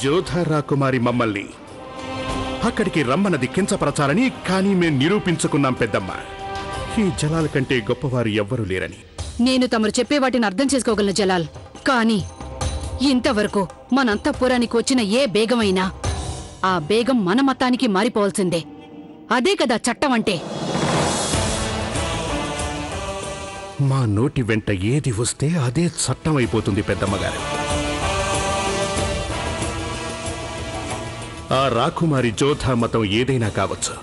జోధా రాకుమారి మమ్మల్ని అక్కడికి రమ్మన్నది కించపరచాలని, కానీ మేం నిరూపించుకున్నాం పెద్దమ్మ. ఈ జలాల్ కంటే గొప్పవారు ఎవ్వరూ లేరని. నేను తమరు చెప్పే వాటిని అర్థం చేసుకోగలను జలాల్, కానీ ఇంతవరకు మన అంతఃపురానికి వచ్చిన ఏ బేగమైనా ఆ బేగం మన మతానికి మారిపోవాల్సిందే. అదే కదా చట్టం అంటే. మా నోటి వెంట ఏది వస్తే అదే చట్టం అయిపోతుంది పెద్దమ్మగారు. ఆ రాకుమారి జోధా మతం ఏదైనా కావచ్చు,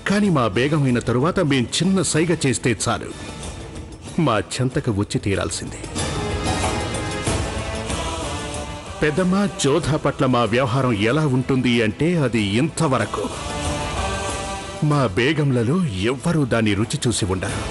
కానీ మా బేగమైన తరువాత మేం చిన్న సైగ చేస్తే చాలు మా చెంతకు వచ్చి తీరాల్సిందే. పెద్దమ్మ, జోధా పట్ల మా వ్యవహారం ఎలా ఉంటుంది అంటే అది ఇంతవరకు మా బేగంలలో ఎవ్వరూ దాన్ని రుచి చూసి ఉండరు.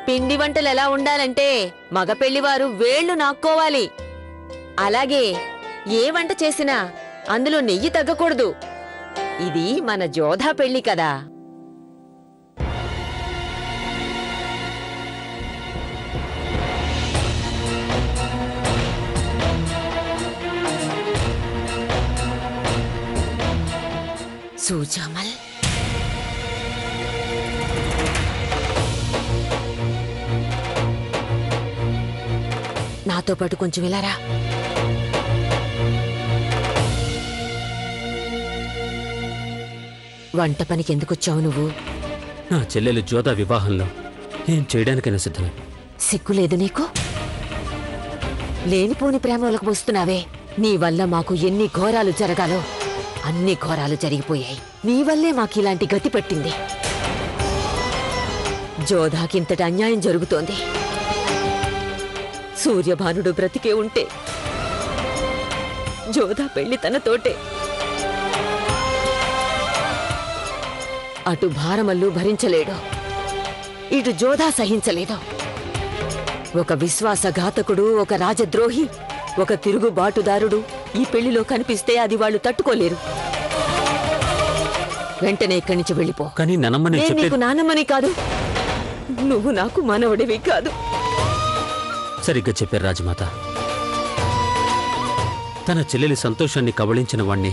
పిండి వంటలు ఎలా ఉండాలంటే మగ పెళ్లివారు వేళ్లు నాక్కోవాలి. అలాగే ఏ వంట చేసినా అందులో నెయ్యి తగ్గకూడదు. ఇది మన జోధా పెళ్లి కదా. సూజామల్, నాతో పాటు కొంచెం వెళ్ళారా? వంట పనికి ఎందుకొచ్చావు నువ్వు? నా చెల్లెలు జోధా వివాహంలో ఏం చేయడానికైనా సిద్ధమే. సిగ్గులేదు నీకు? లేనిపోని ప్రేమలకు పోస్తున్నావే. నీ వల్ల మాకు ఎన్ని ఘోరాలు జరగాలో అన్ని ఘోరాలు జరిగిపోయాయి. నీ వల్లే మాకిలాంటి గతి పట్టింది. జోధాకింతటి అన్యాయం జరుగుతోంది. సూర్యభానుడు బ్రతికే ఉంటే జోధా పెళ్లి తనతోటే. అటు భారమల్లు భరించలేడు, ఇటు జోధా సహించలేదు. ఒక విశ్వాసఘాతకుడు, ఒక రాజద్రోహి, ఒక తిరుగుబాటుదారుడు ఈ పెళ్లిలో కనిపిస్తే అది వాళ్ళు తట్టుకోలేరు. వెంటనే ఇక్కడి నుంచి వెళ్ళిపో. కానీ నీకు నానమ్మని కాదు, నువ్వు నాకు మనవడివి కాదు. సరిగ్గా చెప్పారు రాజమాత. తన చెల్లెలి సంతోషాన్ని కబళించిన వాణ్ణి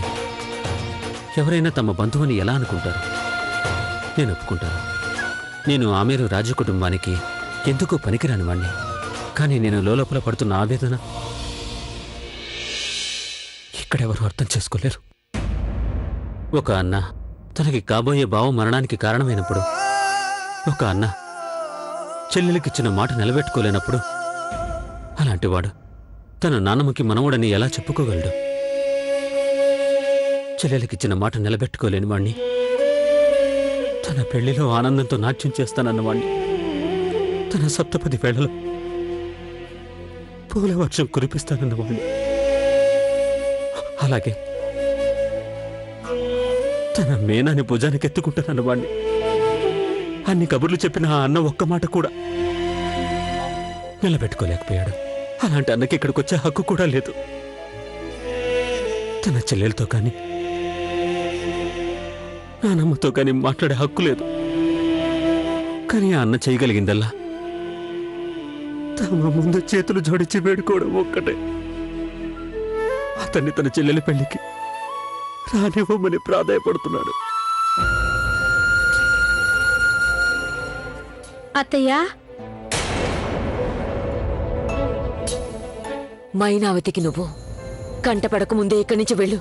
ఎవరైనా తమ బంధువుని ఎలా అనుకుంటారు? నేను ఒప్పుకుంటాను. నేను ఆమెరు రాజకుటుంబానికి ఎందుకు పనికిరాని వాణ్ణి. కానీ నేను లోపల పడుతున్న ఆవేదన ఇక్కడెవరూ అర్థం చేసుకోలేరు. ఒక అన్న తనకి కాబోయే బావ మరణానికి కారణమైనప్పుడు, ఒక అన్న చెల్లెలికిచ్చిన మాట నిలబెట్టుకోలేనప్పుడు, అలాంటివాడు తన నాన్నమ్మకి మనవడని ఎలా చెప్పుకోగలడు? చెల్లెలికిచ్చిన మాట నిలబెట్టుకోలేని వాణ్ణి, తన పెళ్లిలో ఆనందంతో నాట్యం చేస్తానన్నవాణ్ణి, తన సప్తపది వేళలో పూల వర్షం కురిపిస్తానన్నవాణ్ణి, అలాగే తన మేనాన్ని భుజానికి ఎత్తుకుంటానన్నవాణ్ణి, అన్ని కబుర్లు చెప్పిన ఆ అన్న ఒక్క మాట కూడా నిలబెట్టుకోలేకపోయాడు. అలాంటి అన్నకి ఇక్కడికి వచ్చే హక్కు కూడా లేదు. తన చెల్లెలతో కానీ నానమ్మతో కానీ మాట్లాడే హక్కు లేదు. కానీ ఆ అన్న చేయగలిగిందల్లా తమ ముందు చేతులు జోడించి వేడుకోవడం ఒక్కటే. అతన్ని తన చెల్లెలి పెళ్లికి రానివ్వమని ప్రాధాయపడుతున్నాడు. అత్తయ్యా, మైనావతికి నువ్వు కంటపడక ముందే ఇక్కడి నుంచి వెళ్ళు.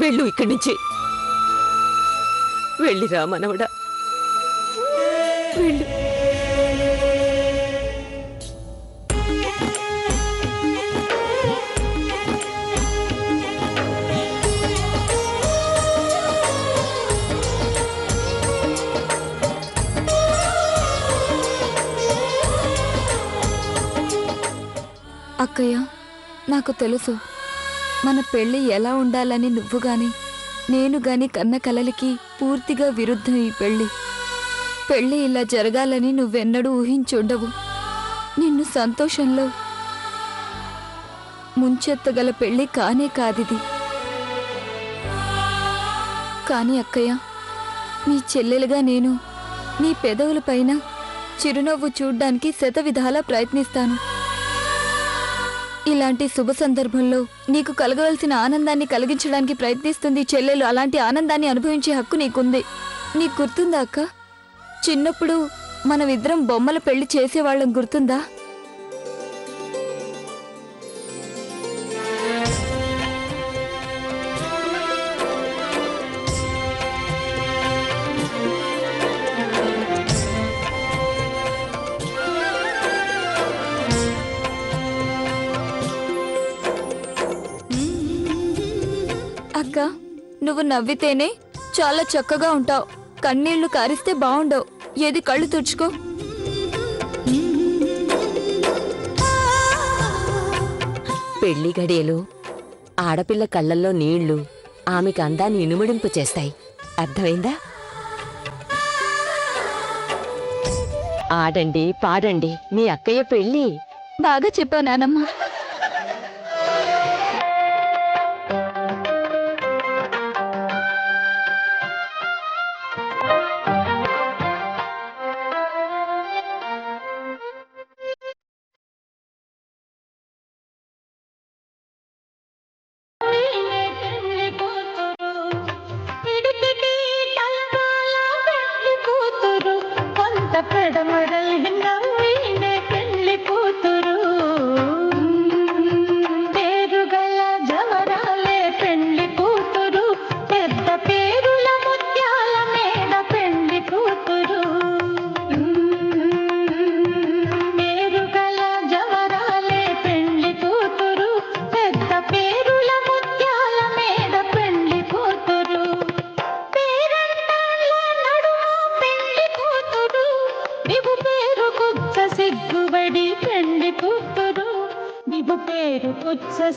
వెళ్ళు ఇక్కడి నుంచి. వెళ్ళిరా మనవడా, వెళ్ళు. అక్కయ్య, నాకు తెలుసు మన పెళ్లి ఎలా ఉండాలని నువ్వు గాని నేను గాని కన్న కలలకి పూర్తిగా విరుద్ధం ఈ పెళ్లి. పెళ్లి ఇలా జరగాలని నువ్వెన్నడూ ఊహించుండవు. నిన్ను సంతోషంలో ముంచెత్తగల పెళ్లి కానే కాదిది. కాని అక్కయ్య, నీ చెల్లెలుగా నేను నీ పెదవులపైన చిరునవ్వు చూడ్డానికి శతవిధాలా ప్రయత్నిస్తాను. ఇలాంటి శుభ సందర్భంలో నీకు కలగవలసిన ఆనందాన్ని కలిగించడానికి ప్రయత్నిస్తుంది చెల్లెలు. అలాంటి ఆనందాన్ని అనుభవించే హక్కు నీకుంది. నీకు గుర్తుందా అక్క, చిన్నప్పుడు మనమిద్దరం బొమ్మల పెళ్లి చేసేవాళ్ళం గుర్తుందా? అక్క, నువ్వు నవ్వితేనే చాలా చక్కగా ఉంటావు. కన్నీళ్లు కారిస్తే బావుండవు. ఏది కళ్ళు తుడుచుకో. పెళ్లి గడియలు ఆడపిల్ల కళ్ళల్లో నీళ్లు ఆమెకు అందాన్ని ఇనుమడింపు చేస్తాయి. అర్థమైందా? ఆడండి, పాడండి, మీ అక్కయ్య పెళ్లి. బాగా చెప్పావు నానమ్మ.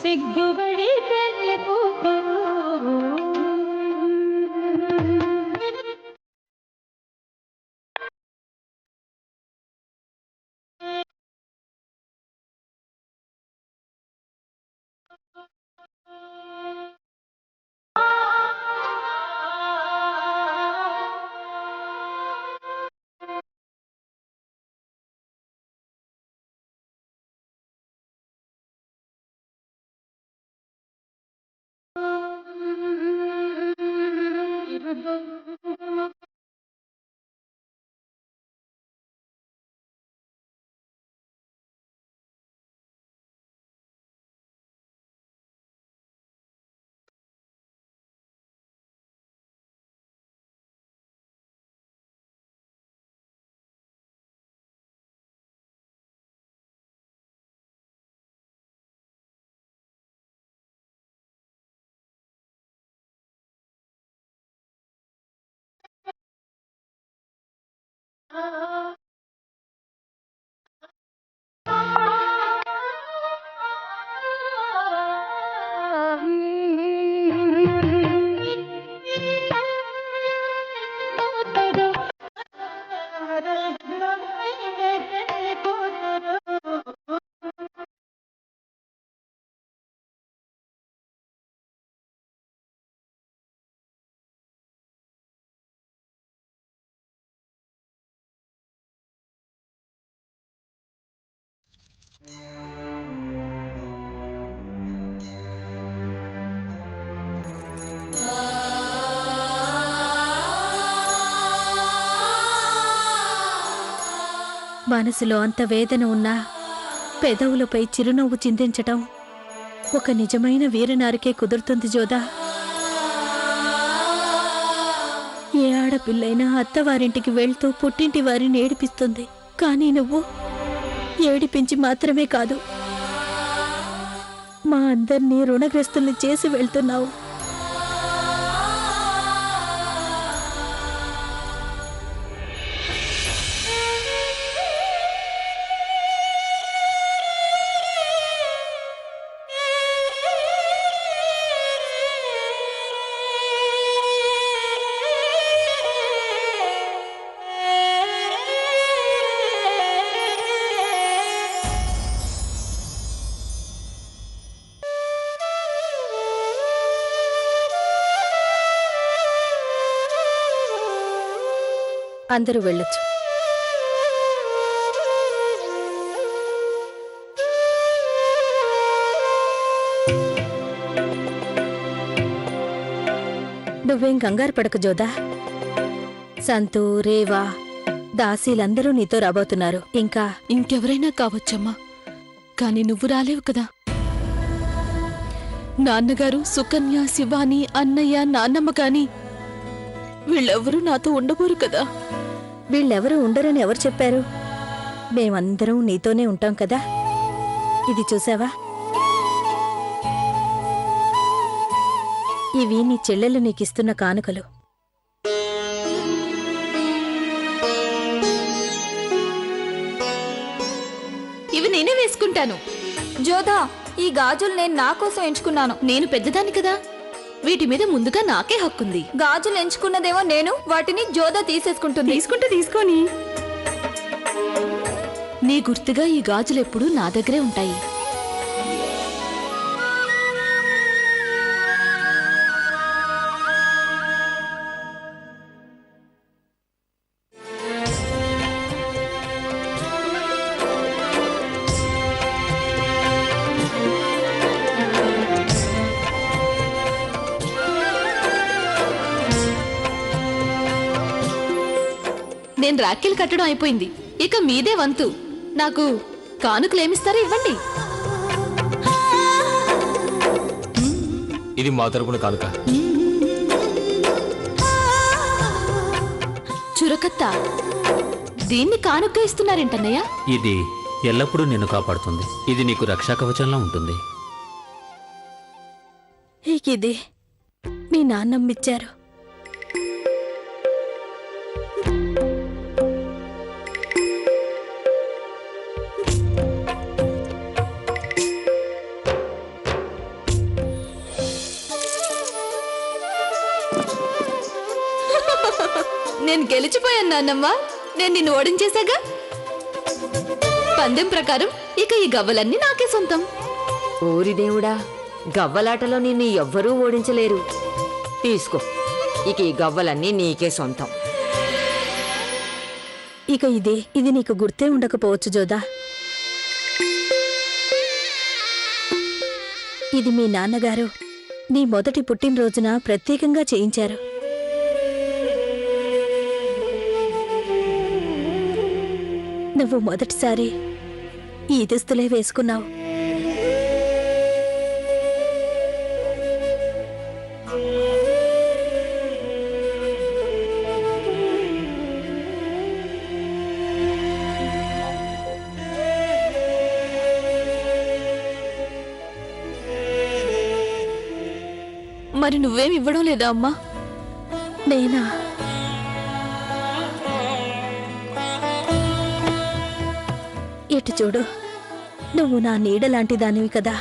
సిగ్గుబడి పెళ్లి కూతురు. మనసులో అంత వేదన ఉన్నా పెదవులపై చిరునవ్వు చిందించటం ఒక నిజమైన వీరనారికే కుదురుతుంది జోదా. ఏ ఆడపిల్లైనా అత్తవారింటికి వెళ్తూ పుట్టింటి వారిని ఏడిపిస్తుంది. కానీ నువ్వు ఏడిపించి మాత్రమే కాదు, మా అందరినీ రుణగ్రస్తుల్ని చేసి వెళ్తున్నావు. అందరూ వెళ్ళొచ్చు. నువ్వేం కంగారు పడకు జోదా. సంతు, రేవా, దాసీలందరూ నీతో రాబోతున్నారు. ఇంకా ఇంకెవరైనా కావచ్చమ్మా, కాని నువ్వు రాలేవు కదా. నాన్నగారు, సుకన్య, శివాని, అన్నయ్య, నాన్నమ్మ కాని వీళ్ళెవరూ నాతో ఉండబోరు కదా. వీళ్ళెవరూ ఉండరని ఎవరు చెప్పారు? మేమందరం నీతోనే ఉంటాం కదా. ఇది చూసావా? ఇవి నీ చెల్లెలు నీకిస్తున్న కానుకలు. ఇవి నేనే వేసుకుంటాను. జోధా, ఈ గాజులు నేను నా కోసం ఎంచుకున్నాను. నేను పెద్దదాన్ని కదా, వీటి మీద ముందుగా నాకే హక్కుంది. గాజులు ఎంచుకున్నదేమో నేను, వాటిని జోధా తీసేసుకుంటుంది. తీసుకుంటే తీసుకొని. నీ గుర్తుగా ఈ గాజులు ఎప్పుడూ నా దగ్గరే ఉంటాయి. నేను రాఖీలు కట్టడం అయిపోయింది. ఇక మీదే వంతు. నాకు కానుకలేమిస్తారో ఇవ్వండి. ఇది మా తరపున కానుక. చురకత్త, దీన్ని కానుక ఇస్తున్నారేంటన్నయ్య? ఇది ఎల్లప్పుడూ నిన్ను కాపాడుతుంది. ఇది నీకు రక్షాకవచంలా ఉంటుంది. ఇది మీ నాన్నమ్మిచ్చారు. నేను గెలిచిపోయాను నాన్నమ్మ. నేను నిన్ను ఓడించేశాగా. పందెం ప్రకారం ఇక ఈ గవ్వలన్నీ నాకే సొంతం. ఓరి దేవుడా, గవ్వలాటలో నిన్ను ఎవ్వరూ ఓడించలేరు. తీసుకో, ఇక ఈ గవ్వలన్నీ నీకే సొంతం. ఇక ఇది నీకు గుర్తే ఉండకపోవచ్చు జోదా. ఇది మీ నాన్నగారు నీ మొదటి పుట్టినరోజున ప్రత్యేకంగా చేయించారు. నువ్వు మొదటిసారి ఈ దుస్తులే వేసుకున్నావు. మరి నువ్వేం ఇవ్వడం లేదా అమ్మా? నేనా? ఇటు చూడు, నువ్వు నా నీడలాంటి దానివి కదా.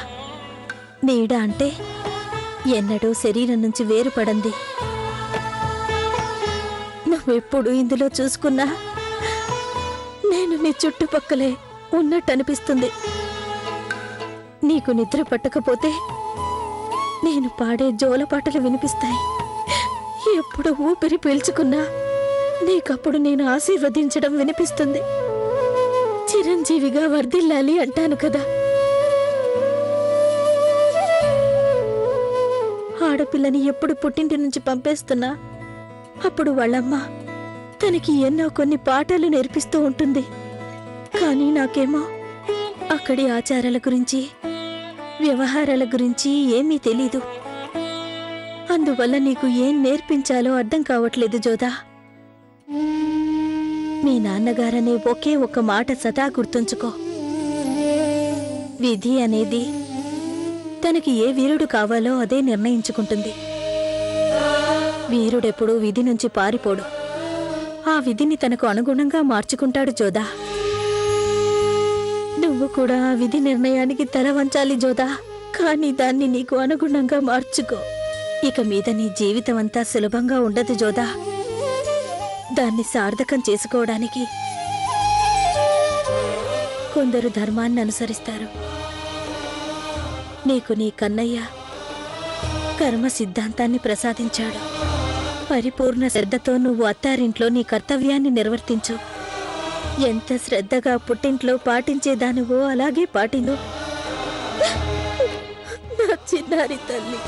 నీడ అంటే ఎన్నడూ శరీరం నుంచి వేరుపడంది. నువ్వెప్పుడు ఇందులో చూసుకున్నా నేను నీ చుట్టుపక్కలే ఉన్నట్టు అనిపిస్తుంది. నీకు నిద్ర పట్టకపోతే నేను పాడే జోలపాటలు వినిపిస్తాయి. ఎప్పుడు ఊపిరి పీల్చుకున్నా నీకప్పుడు నేను ఆశీర్వదించడం వినిపిస్తుంది. చిరంజీవిగా వర్ధిల్లాలి అంటాను కదా. ఆడపిల్లని ఎప్పుడు పుట్టింటి నుంచి పంపేస్తున్నా అప్పుడు వాళ్ళమ్మ తనకి ఎన్నో కొన్ని పాఠాలు నేర్పిస్తూ ఉంటుంది. కానీ నాకేమో అక్కడి ఆచారాల గురించి, వ్యవహారాల గురించి ఏమీ తెలీదు. అందువల్ల నీకు ఏం నేర్పించాలో అర్థం కావట్లేదు జోదా. మీ నాన్నగారనే ఒకే ఒక మాట సదా గుర్తుంచుకో. విధి అనేది తనకి ఏ వీరుడు కావాలో అదే నిర్ణయించుకుంటుంది. వీరుడెప్పుడూ విధి నుంచి పారిపోడు. ఆ విధిని తనకు అనుగుణంగా మార్చుకుంటాడు జోదా. నువ్వు కూడా ఆ విధి నిర్ణయానికి తల వంచాలి జోదా. కానీ దాన్ని నీకు అనుగుణంగా మార్చుకో. ఇక మీద నీ జీవితం అంతా సులభంగా ఉండదు జోదా. దాన్ని సార్థకం చేసుకోవడానికి కొందరు ధర్మాన్ని అనుసరిస్తారు. నీకు నీ కన్నయ్య కర్మ సిద్ధాంతాన్ని ప్రసాదించాడు. పరిపూర్ణ శ్రద్ధతో నువ్వు అత్తారింట్లో నీ కర్తవ్యాన్ని నిర్వర్తించు. ఎంత శ్రద్ధగా పుట్టింట్లో పాటించేదానివో అలాగే పాటిను. నా చిన్నారి తల్లి.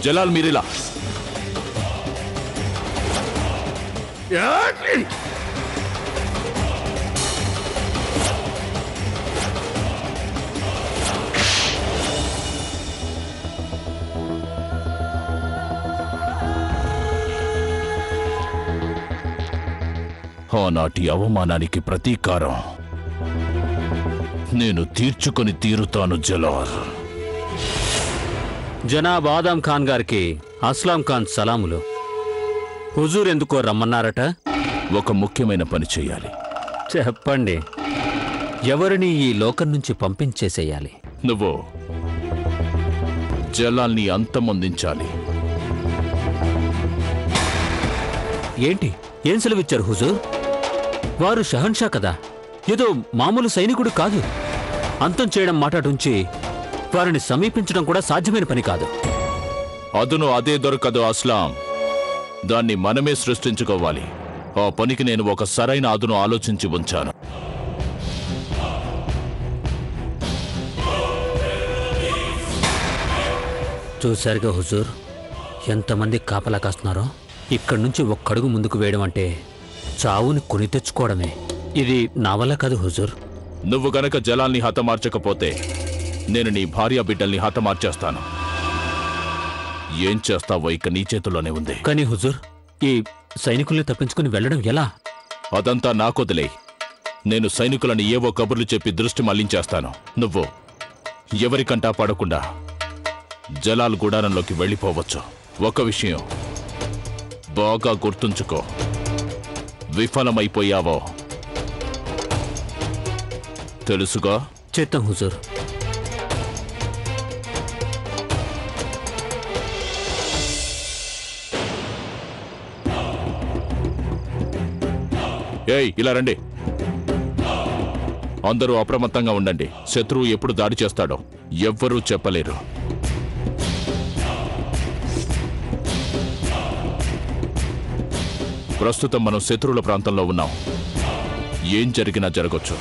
జలాల్ మీరిలా. ఆనాటి అవమానానికి ప్రతీకారం నేను తీర్చుకొని తీరుతాను జలాల్. జనాబ్ ఆదం ఖాన్ గారికి అస్లాం ఖాన్ సలాములు. హుజూర్ ఎందుకో రమ్మన్నారట? ఒక ముఖ్యమైన పని చెయ్యాలి. చెప్పండి. ఎవరిని ఈ లోకం నుంచి పంపించేసేయాలి? నువ్వు జలాల్ని అంతమొందించాలి. ఏంటి? ఏం సెలవిచ్చారు హుజూర్? వారు షహన్షా కదా, ఏదో మామూలు సైనికుడు కాదు. అంతం చేయడం మాటాటుంచి వారిని సమీపించడం కూడా సాధ్యమైన పని కాదు. అదును అదే దొరకదు అస్లాం. దాన్ని మనమే సృష్టించుకోవాలి. ఆ పనికి నేను ఒక సరైన అదును ఆలోచించి ఉంచాను. చూశారుగా హుజూర్, ఎంతమంది కాపలా కాస్తున్నారో. ఇక్కడి నుంచి ఒక్కడుగు ముందుకు వేయడం అంటే చావుని కొని తెచ్చుకోవడమే. ఇది నా వల్ల కాదు హుజూర్. నువ్వు గనక జలాల్ని హతమార్చకపోతే నేను నీ భార్య బిడ్డల్ని హతమార్చేస్తాను. ఏం చేస్తావో ఇక నీ చేతుల్లోనే ఉంది. కానీ హుజూర్, ఈ సైనికుల్ని తప్పించుకుని వెళ్ళడం ఎలా? అదంతా నాకొదిలే. నేను సైనికులని ఏవో కబుర్లు చెప్పి దృష్టి మళ్లించేస్తాను. నువ్వు ఎవరికంటా పడకుండా జలాల్ గుడారంలోకి వెళ్ళిపోవచ్చు. ఒక విషయం బాగా గుర్తుంచుకో, విఫలమైపోయావో తెలుసుగా. చేద్దాం హుజూర్. ఏయ్, ఇలా రండి. అందరూ అప్రమత్తంగా ఉండండి. శత్రువు ఎప్పుడు దాడి చేస్తాడో ఎవ్వరూ చెప్పలేరు. ప్రస్తుతం మనం శత్రువుల ప్రాంతంలో ఉన్నాం. ఏం జరిగినా జరగొచ్చు.